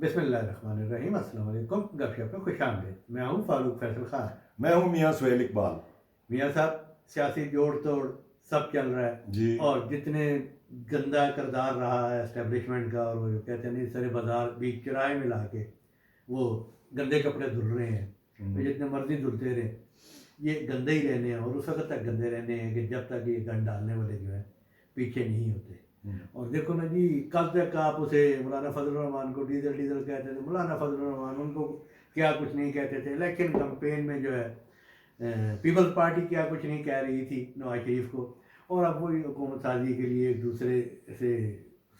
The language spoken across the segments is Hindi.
बिस्मिल्लाहिर्रहमानिर्रहीम, अस्सलाम वालेकुम। गपशप में खुशामदीद। मैं हूँ फारूक फैसल खान। मैं हूँ मियाँ सुहेल इकबाल। मियाँ साहब, सियासी जोड़ तोड़ सब चल रहा है जी। और जितने गंदा किरदार रहा है एस्टेब्लिशमेंट का, और वो जो कहते हैं नहीं सारे बाजार बीच चौराहे में ला के वो गंदे कपड़े धुल रहे हैं, तो जितने मर्जी धुलते रहे, ये गंदे ही रहने हैं और उस वक्त तक गंदे रहने हैं कि जब तक ये गन डालने वाले जो है पीछे नहीं होते। और देखो ना जी, कल तक आप उसे मौलाना फजल रहमान को डीजल डीजल कहते थे, मौलाना फजल रहमान उनको क्या कुछ नहीं कहते थे। इलेक्शन कैंपेन में जो है पीपल्स पार्टी क्या कुछ नहीं कह रही थी नवाज शरीफ को, और अब वही हुकूमत साजी के लिए एक दूसरे से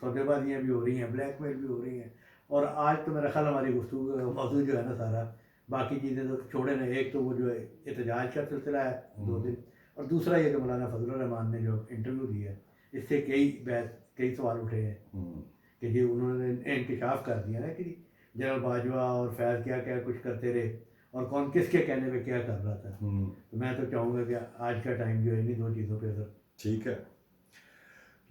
सौदेबाजियाँ भी हो रही हैं, ब्लैकमेल भी हो रही हैं। और आज तो मेरा ख्याल हमारी गुफ्तगू का मौजूद जो है ना सारा, बाकी चीज़ें तो छोड़े ना, एक तो वो जो है एहतजाज का सिलसिला है 2 दिन, और दूसरा ये जो मौलाना फजल रहमान ने जो इंटरव्यू दिया है, इससे कई सवाल उठे हैं कि जी उन्होंने इंकशाफ कर दिया ना कि जनरल बाजवा और फैज़ क्या क्या कुछ करते रहे और कौन किसके कहने पे क्या कर रहा था। तो मैं तो चाहूँगा कि आज का टाइम जो है इन्हीं 2 चीज़ों पे अगर ठीक है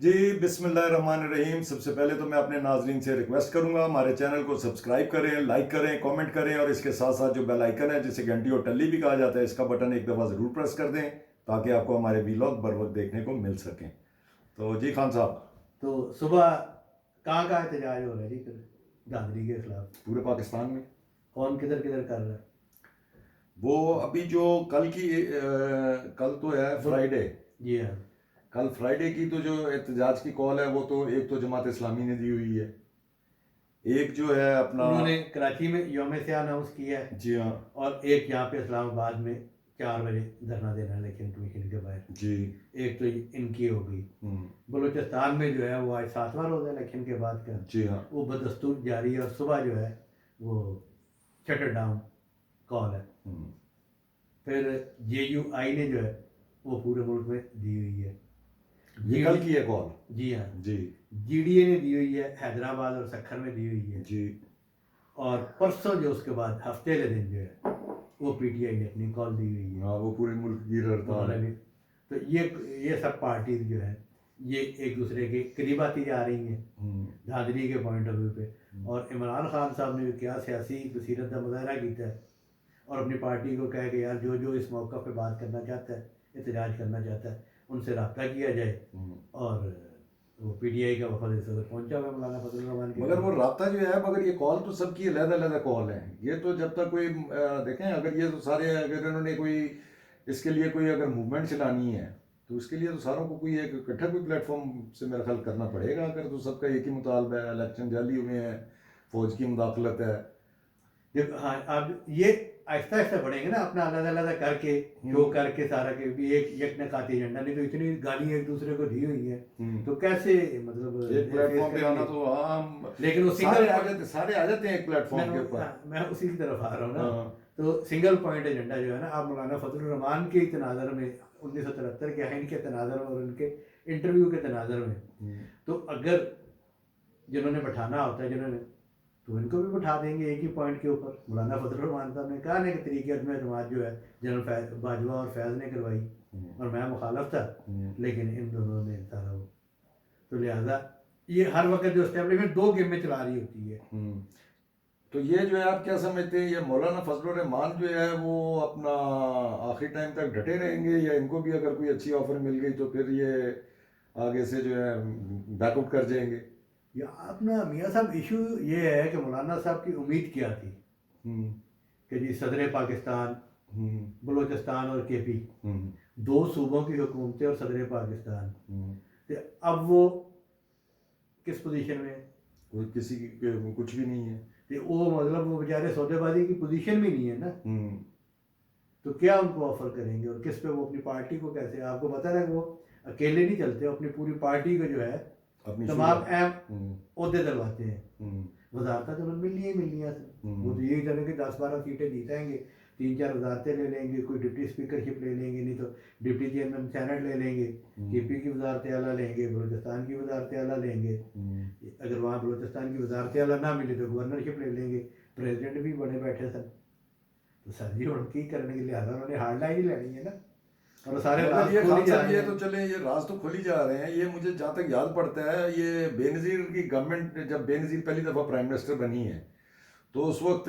जी। बिस्मिल्लाहिर्रहमानिर्रहीम। सबसे पहले तो मैं अपने नाजरीन से रिक्वेस्ट करूंगा, हमारे चैनल को सब्सक्राइब करें, लाइक करें, कमेंट करें, और इसके साथ साथ जो बेल आइकन है जिसे घंटी और टल्ली भी कहा जाता है, इसका बटन एक दफ़ा ज़रूर प्रेस कर दें ताकि आपको हमारे वीलॉग बर वक्त देखने को मिल सकें। तो जी खान साहब, तो सुबह कहाँ एहतजाज हो रहा है जी फिर धांधली के खिलाफ? पूरे पाकिस्तान में। कौन किधर किधर कर रहा है? वो अभी जो कल तो है फ्राइडे। जी हाँ। कल फ्राइडे की तो जो एहतजाज की कॉल है वो तो एक तो जमात इस्लामी ने दी हुई है, एक जो है अपना उन्होंने कराची में यौम से अनाउंस किया है। जी हाँ। और एक यहाँ पे इस्लामाबाद में 4 बजे धरना देना है इलेक्शन कमीशन के बाहर। जी। एक तो इनकी हो गई। बलूचिस्तान में जो है वो आज 7वां रोज़ा इलेक्शन के बाद का, जी हाँ, वो बदस्तूर जारी है और सुबह जो है वो शटर डाउन कॉल है। फिर JUI ने जो है वो पूरे मुल्क में दी हुई है। ये कल की है कॉल। जी हाँ। जी। GDA ने दी हुई है, हैदराबाद और सक्खर में दी हुई है। जी। और परसों जो उसके बाद हफ्ते के दिन जो है वो PTI ने अपनी कॉल दी हुई है। हाँ, वो पूरे मुल्क की हड़ताल है। तो ये सब पार्टीज जो है ये एक दूसरे के करीब आती जा रही हैं धांधली के पॉइंट ऑफ व्यू पे। और इमरान खान साहब ने क्या सियासी बसीरत का मुजाहरा किया है और अपनी पार्टी को कहे कि यार जो जो इस मौका पे बात करना चाहता है, एहतजाज करना चाहता है, उनसे रब्ता किया जाए। और वो PTI का वफद इस वक्त पहुंचा हुआ है मौलाना फजल रहमान के। मगर वो रब्ता जो है, मगर ये कॉल तो सबकी अलग-अलग कॉल है। ये तो जब तक कोई देखें, अगर ये तो सारे, अगर इन्होंने कोई इसके लिए कोई अगर मूवमेंट चलानी है तो उसके लिए तो सारों को कोई एक इकट्ठा कोई प्लेटफॉर्म से मेरा ख्याल करना पड़ेगा। अगर तो सबका एक ही मुतालबा है, इलेक्शन जाली हुए हैं, फौज की मुदाखलत है। हाँ, अब ये आहिस्ता आहिस्ता बढ़ेंगे ना, अपना अलग अलग करके शो करके सारा के भी एक यकनकाती एजेंडा, नहीं तो इतनी गाली एक दूसरे को दी हुई है तो कैसे मतलब एक प्लेटफॉर्म पे आना तो आम, लेकिन वो सारे आ जाते हैं एक प्लेटफॉर्म के ऊपर। मैं उसी की तरफ आ रहा हूँ ना। तो सिंगल पॉइंट एजेंडा जो है ना, आप मौलाना फजल रहमान के तनाजर में 1973 के आइन के तनाजर में और उनके इंटरव्यू के तनाजर में, तो अगर जिन्होंने बैठाना होता है जिन्होंने, तो इनको भी बैठा देंगे एक ही पॉइंट के ऊपर। मौलाना फजल रहमान साहब ने कहा ना कि तरीके अदम एतमाद जो है जनरल बाजवा और फैज़ ने करवाई और मैं मुखालफ था, लेकिन इन दोनों ने सारा वो, तो लिहाजा ये हर वक्त जो एस्टेब्लिशमेंट 2 गेम में चला रही होती है। तो ये जो है आप क्या समझते हैं, ये मौलाना फजल रहमान जो है वो अपना आखिरी टाइम तक डटे रहेंगे, या इनको भी अगर कोई अच्छी ऑफर मिल गई तो फिर ये आगे से जो है बैकआउट कर जाएंगे? या अपना मियाँ साहब इशू ये है कि मौलाना साहब की उम्मीद क्या थी कि जी सदर पाकिस्तान, बलूचिस्तान और KP 2 सूबों की हुकूमतें और सदर पाकिस्तान, तो अब वो किस पोजीशन में है? कोई किसी की कुछ भी नहीं है। तो वो मतलब वो बेचारे सौदेबाजी की पोजीशन में नहीं है ना, तो क्या उनको ऑफर करेंगे और किस पे वो अपनी पार्टी को कैसे, आपको पता है वो अकेले नहीं चलते, अपनी पूरी पार्टी को जो है तमाम अहम ओहदे दिलवाते हैं। वजारतें तो मिलनी ही मिलनी है, वो तो यही करेंगे 10-12 सीटें जीतेंगे, 3-4 वजारतें ले लेंगे, कोई डिप्टी स्पीकरशिप ले लेंगे, नहीं तो डिप्टी चेयरमैन सेनेट ले लेंगे, KP की वजारतें अला लेंगे, बलूचिस्तान की वजारतें अला लेंगे, अगर वहाँ बलूचिस्तान की वजारतें अला ना मिले तो गवर्नरशिप ले लेंगे। प्रेसिडेंट भी बने बैठे सन, तो सर जी उनकी करने के लिहाजा उन्होंने हार्ड लाइन ही लेनी है ना। और सारे ये तो चले, ये राज तो खुली जा रहे हैं। ये मुझे जहाँ तक याद पड़ता है, ये बेनज़ीर की गवर्नमेंट, जब बेनज़ीर पहली दफ़ा प्राइम मिनिस्टर बनी है तो उस वक्त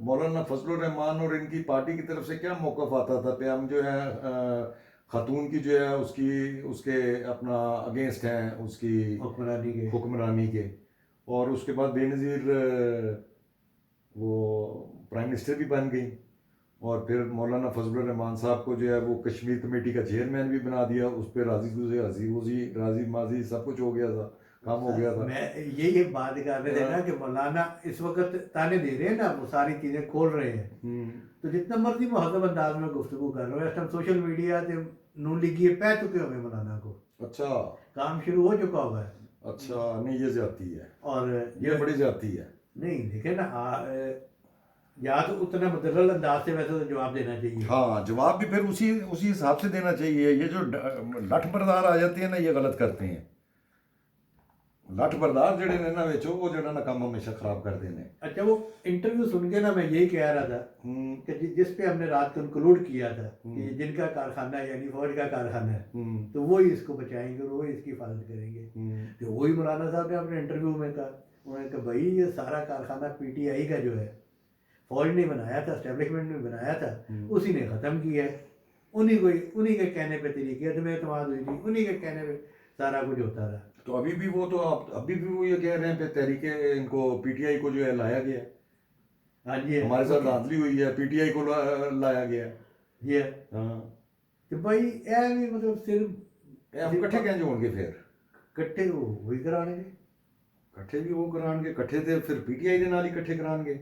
मौलाना फजलुर रहमान और इनकी पार्टी की तरफ से क्या मौक़िफ़ आता था? पे हम जो है खातून की जो है उसकी उसके अपना अगेंस्ट हैं उसकी हुक्मरानी के। हुक्मरानी के, और उसके बाद बेनज़ीर वो प्राइम मिनिस्टर भी बन गई, और फिर मौलाना फजलुर रहमान साहब को जो है वो कश्मीर कमेटी का चेयरमैन भी बना दिया, उस पर राजी माजी सब कुछ हो गया था, काम हो गया था। मैं ये बात कर रहे थे ना कि मौलाना इस वक्त ताने दे रहे हैं ना, वो सारी चीज़ें खोल रहे हैं, तो जितना मर्जी महजब अंदाज में गुफ्तगू कर रहे हो, इस टाइम सोशल मीडिया से नून लीगी पै चुके होंगे मौलाना को, अच्छा काम शुरू हो चुका हुआ है। अच्छा, नहीं ये ज्यादती है, और ये बड़ी ज्यादती है। नहीं देखे ना या तो उतना मुदल्लल अंदाज से वैसे तो जवाब देना चाहिए। हाँ, जवाब भी फिर उसी उसी हिसाब से देना चाहिए। ये जो लठ बरदार आ जाते हैं ना, ये गलत करते हैं। लठ बरदार जड़े ने ना विच वो जड़ा ना काम हमेशा खराब कर देने। अच्छा, वो इंटरव्यू सुन के ना मैं यही कह रहा था कि जिस पे हमने रात को इंक्लूड किया था कि जिनका कारखाना है यानी फौज का कारखाना है, तो वो ही इसको बचाएंगे और वो ही इसकी हिफाजत करेंगे। तो वही मौलाना साहब ने अपने इंटरव्यू में कहा, उन्होंने कहा भाई ये सारा कारखाना पीटीआई का जो है, फौज ने बनाया था, एस्टेब्लिशमेंट ने बनाया था, उसी ने ख़त्म किया है। उन्हीं के कहने पे तरीके तुम्हें एतमाद हुई थी, उन्हीं के कहने पे सारा कुछ होता रहा। तो अभी भी वो तो आप अभी भी वो ये कह रहे हैं कि तहरीके इनको पीटीआई को जो है लाया गया है। हाँ जी, हमारे साथ धांधली हुई है, पीटीआई को लाया गया है। जी हाँ, तो भाई ये भी मतलब सिर्फ हम कट्ठे कैसे होंगे फिर? कट्ठे वो वही कराने कट्ठे भी वो कराएंगे, कट्ठे थे फिर पीटीआई के नाल ही कट्ठे कराएंगे।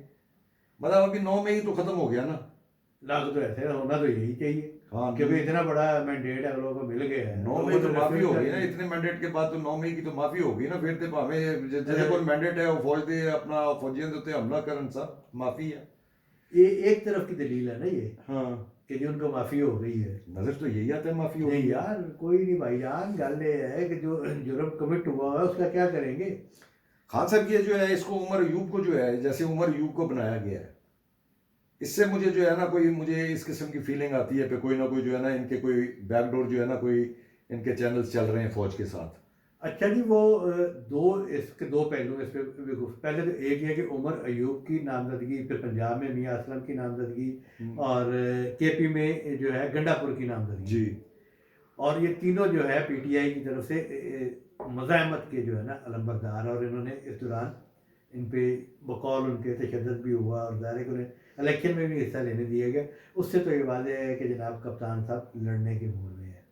मतलब अभी 9 मई तो खत्म हो गया ना। लाग तो ऐसे होना तो यही चाहिए। हाँ, क्योंकि इतना बड़ा मैंडेट है लोगों को मिल गया है, 9 मई तो माफी हो गई ना, इतने मैंडेट के बाद तो 9 मई की तो माफी हो गई ना। फिर तो भावें जिहदे कोल मैंडेट है वो फौज दे अपना फौजियों के उत्ते हमला करन सा माफी है। ये एक तरफ की दलील है ना ये, हाँ, कि जी उनको माफी हो गई है। नजर तो यही आता है माफी हो नहीं गई है। यार, कोई नहीं भाईजान, गल ये है कि जो जुर्म कमिट हुआ है उसका क्या करेंगे। खान साहब ये जो है इसको उमर अयूब को जो है, जैसे उमर अयूब को बनाया गया है, इससे मुझे जो है ना कोई मुझे इस किस्म की फीलिंग आती है कि कोई ना कोई जो है ना इनके कोई बैकडोर जो है ना कोई इनके चैनल्स चल रहे हैं फौज के साथ। अच्छा जी, वो इसके दो पहलू हैं इस पे भी पहले तो एक ये कि उमर अयूब की नामजदगी, फिर पंजाब में मियाँ असलम की नामजदगी, और केपी में जो है गंडापुर की नामजदगी जी, और ये तीनों जो है पीटीआई की तरफ से मज़ाहमत के जो है ना अलंबरदार, और इन्होंने इस दौरान इन पे बकौल उनके तशद्दुद भी हुआ और ज़ाहिर है कि उन्हें इलेक्शन में भी हिस्सा लेने दिया गया। उससे तो ये वादे है कि जनाब कप्तान साहब लड़ने के मूड में है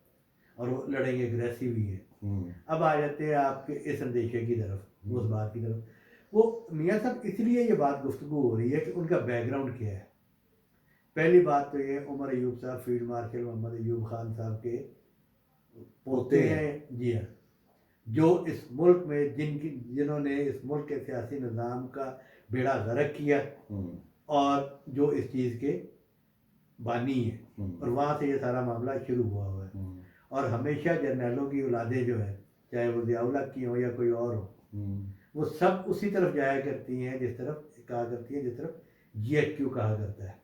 और वो लड़ेंगे, एग्रेसिव ही है। अब आ जाते हैं आपके इस अंदेशे की तरफ, उस बात की तरफ। वो मियाँ साहब इसलिए ये बात गुफ्तगू हो रही है कि उनका बैकग्राउंड क्या है। पहली बात तो ये उमर अयूब साहब फील्ड मार्शल मोहम्मद अयूब खान साहब के पोते हैं। जी हाँ, जो इस मुल्क में जिन्होंने इस मुल्क के सियासी निज़ाम का बेड़ा गर्क किया और जो इस चीज़ के बानी है, और वहाँ से ये सारा मामला शुरू हुआ है। और हमेशा जर्नैलों की औलादें जो है, चाहे वो ज़ियाउल हक की हो या कोई और हो, वो सब उसी तरफ जाया करती हैं जिस तरफ कहा करती है, जिस तरफ GHQ कहा करता है।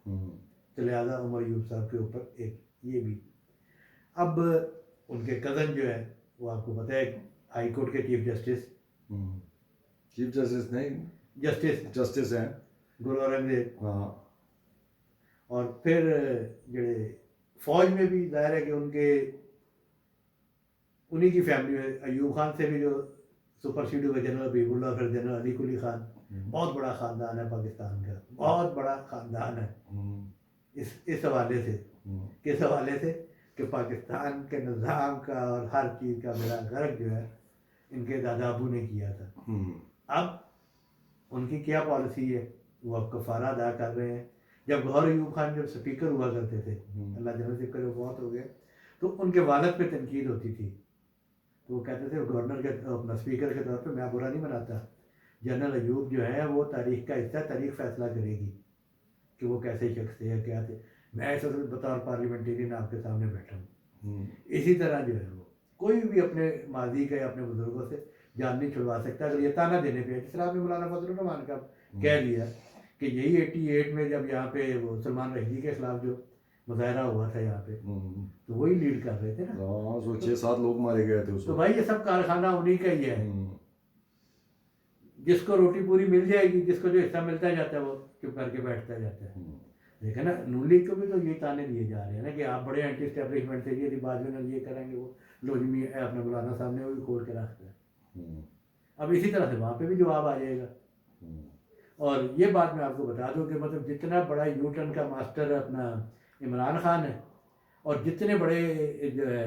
तो लिहाजा उमर अयूब साहब के ऊपर एक ये भी। अब उनके कज़न जो है वो आपको पता है हाई कोर्ट के चीफ जस्टिस नहीं, जस्टिस हैं गुरु औरंगजेब। हाँ, और फिर जड़े फौज में भी जाहिर है कि उन्हीं की फैमिली में अयूब खान से भी जो सुपरसीड हुए जनरल हबीबुल्लाह, फिर जनरल अली कुली खान, बहुत बड़ा ख़ानदान है पाकिस्तान का, बहुत बड़ा ख़ानदान है। इस हवाले से, किस हवाले से कि पाकिस्तान के निज़ाम का और हर चीज़ का बेड़ा गर्क जो है इनके दादा अबू ने किया था। अब उनकी क्या पॉलिसी है, वो अब कफ़ारा अदा कर रहे हैं। जब गौहर अयूब खान जब स्पीकर हुआ करते थे, अल्लाह जनरल स्पीकर बहुत हो गए, तो उनके वालिद पे तनकीद होती थी, तो वो कहते थे गवर्नर के अपना स्पीकर के तौर पे मैं बुरा नहीं मनाता, जनरल अयूब जो है वो तारीख का हिस्सा, तारीख फैसला करेगी कि वो कैसे शख्स थे या क्या थे। मैं ऐसा बतौर पार्लियामेंटेरियन आपके सामने बैठा हूँ। इसी तरह जो है वो कोई भी अपने माजी का या अपने बुजुर्गों से जान नहीं छुड़वा सकता अगर ये ताना देने पे। जिस तरह आपने मौलाना फजलुर रहमान का कह दिया कि यही 88 में जब यहाँ पे वो सलमान रश्दी के खिलाफ जो मुजाहरा हुआ था यहाँ पे, तो वही लीड कर रहे थे ना। तो 6-7 लोग मारे गए थे उसमें। तो भाई ये सब कारखाना उन्हीं का ही है। जिसको रोटी पूरी मिल जाएगी, जिसको जो हिस्सा मिलता जाता है वो चुप करके बैठता जाता है। देखे ना, नून लीग को भी तो ये ताने दिए जा रहे हैं ना कि आप बड़े एंटी स्टैब्लिशमेंट थे, ये बाद में ये करेंगे, वो लोजमी अपने मौलाना साहब ने वो भी खोल के रखा है। अब इसी तरह से वहाँ पे भी जवाब आ जाएगा। और ये बात मैं आपको बता दूं कि मतलब जितना बड़ा यू टर्न का मास्टर अपना इमरान खान है, और जितने बड़े जो है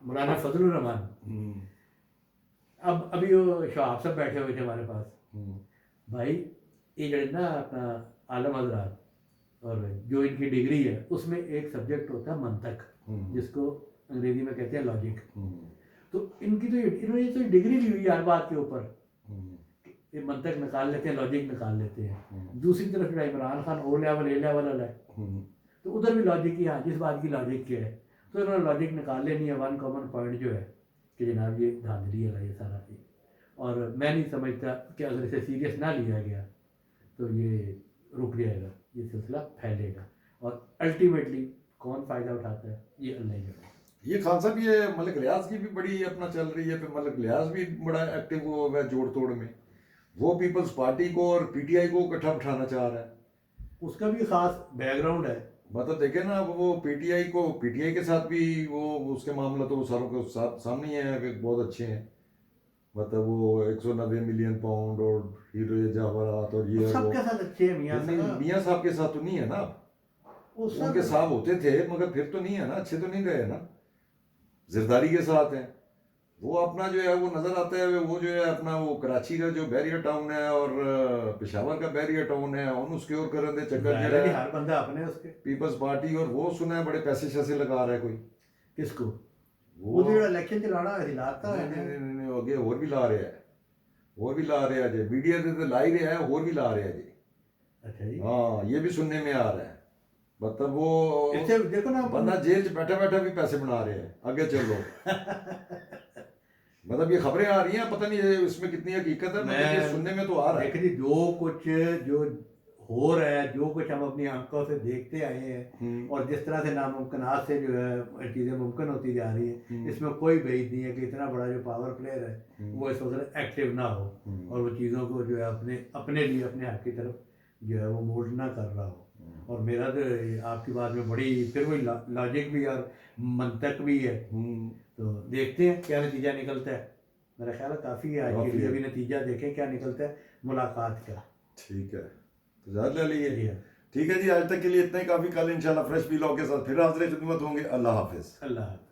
मौलाना फजलुर रहमान, अब अभी वो शहाब साहब बैठे हुए थे हमारे पास, भाई ये जो ना अपना आलम हजरात, और जो इनकी डिग्री है उसमें एक सब्जेक्ट होता है मंतक, जिसको अंग्रेजी में कहते हैं लॉजिक। तो इनकी तो इन्होंने तो डिग्री ली हुई है हर बात के ऊपर, ये मंतक निकाल लेते हैं, लॉजिक निकाल लेते हैं। दूसरी तरफ Imran Khan O level A level है, तो उधर भी लॉजिक की, हाँ जिस बात की लॉजिक की है, तो इन्होंने लॉजिक निकाल लेनी है। वन कॉमन पॉइंट जो है कि जनाब ये धांधली है ये सारा चीज। और मैं नहीं समझता कि अगर इसे सीरियस ना लिया गया तो ये रुक जाएगा, ये सिलसिला फैलेगा, और अल्टीमेटली कौन फ़ायदा उठाता है ये अल्लाह ही जाने। ये खान साहब, ये मलिक लियाज की भी बड़ी अपना चल रही है, फिर मलिक लियाज भी बड़ा एक्टिव हुआ है जोड़ तोड़ में, वो पीपल्स पार्टी को और पीटीआई को इकट्ठा बिठाना चाह रहा है। उसका भी खास बैकग्राउंड है। मतलब देखे ना, वो पीटीआई के साथ भी वो उसके मामला तो वो सारों के सामने ही है कि बहुत अच्छे हैं। मतलब वो 190 मिलियन पाउंड और हीरो जवाहरात और ये सबके साथ अच्छे हैं मियां साहब के साथ तो नहीं है ना, उनके साथ होते थे मगर फिर तो नहीं है ना, अच्छे तो नहीं रहे ना। जरदारी के साथ हैं, वो अपना जो है वो नजर आता है, वो जो है अपना वो कराची का जो बैरियर टाउन है और पेशावर का बैरियर टाउन है, उन उसके और कर दे चक्कर हर बंदा अपने उसके पीपल्स पार्टी, और वो सुना है बड़े पैसे शैसे लगा रहा है कोई। किसको? वो जो इलेक्शन चलाना हिलाता है। नहीं आगे और भी ला रहे हैं, और भी ला रहे हैं जी, मीडिया से तो ला ही रहे हैं, और भी ला रहे हैं जी। अच्छा जी, हाँ ये भी सुनने में आ रहा है। मतलब वो इससे देखो ना, बंदा जेल च बैठा बैठा भी पैसे बना रहे हैं, आगे चलो। मतलब ये खबरें आ रही हैं, पता नहीं ये इसमें कितनी हकीकत है, मतलब ये सुनने में तो आ रहा है। देखिए जो कुछ जो हो रहा है, जो कुछ हम अपनी आंखों से देखते आए हैं, और जिस तरह से नामुमकिनात से जो है चीज़ें मुमकिन होती जा रही हैं, इसमें कोई बेइज्जती नहीं है कि इतना बड़ा जो पावर प्लेयर है वो इस वक्त एक्टिव ना हो, और वो चीज़ों को जो है अपने लिए अपने हक की तरफ जो है वो मोल्ड ना कर रहा हो। और मेरा तो आपकी बात में बड़ी फिर वही लॉजिक भी और मंतक भी है। तो देखते हैं क्या नतीजा निकलता है। मेरा ख्याल है काफ़ी है आज के लिए, अभी नतीजा देखें क्या निकलता है मुलाकात का। ठीक है, तो ज़्यादा ले लिए। ठीक है जी, आज तक के लिए इतना ही काफ़ी। कल इंशाल्लाह फ्रेश व्लॉग के साथ फिर हाजिर खिदमत होंगे। अल्लाह हाफिज़। अल्लाह हाफिज़।